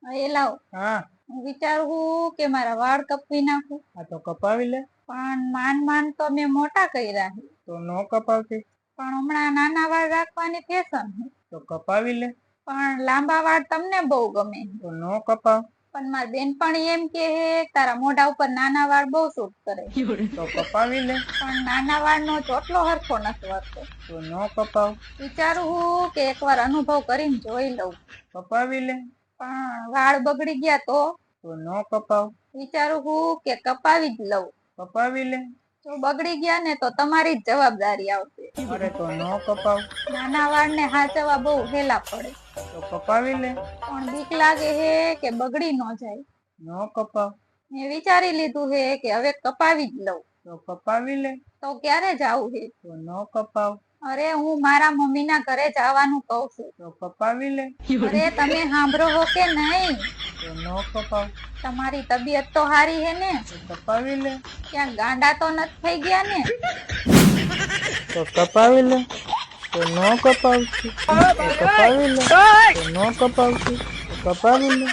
એ લાવ હા હું વિચારું કે મારા વાળ કપવી નાખું, આ તો કપાવી લે. પણ માંડ તો મેં મોટા કર્યા છે. તો નો કપાવતી પણ હમણાં નાના વાળ રાખવાની ફેશન છે. તો કપાવી લે. પણ લાંબા વાળ તમને બહુ ગમે તો નો કપાવ. પણ મારી બેનપણી એમ કે તારા મોઢા ઉપર નાના વાળ બહુ સૂટ કરે. તો કપાવી લે. પણ નાના વાળ નો ચોટલો હરખો નથી વાળતો. તો નો કપાવ. વિચારું હું કે એકવાર અનુભવ કરીને જોઈ લઉં. કપાવી લે. પણ વાળ બગડી ગયા તો નો કપાવ. વિચારું હું કે કપાવી જ લઉં. કપાવી લે. જો બગડી ગયા ને તો તમારી જ જવાબદારી આવશે. અરે તો નો કપાવ. નાના વાળ ને હાચવવા બહુ હેલા પડે. તો કપાવી લે. પણ બીક લાગે હે કે બગડી ન જાય. નો કપાવ. મેં વિચારી લીધું હે કે હવે કપાવી જ લઉં. તો કપાવી લે. તો ક્યારે જાવું હે? તો નો કપાવ. અરે હું મારા મમ્મી ના ઘરે જવાનું કઉ છું. તો કપાવી લે. અરે તમે સાંભળો હો કે નહીં? તો નો કપાવ. તમારી તબિયત તો સારી હે ને? તો કપાવી લે. ક્યાં ગાંડા તો નથી થઈ ગયા ને? તો કપાવી લે. તો નો કપાવતી. તો કપાવી લે. તો નો કપાવતી. તો કપાવી લે.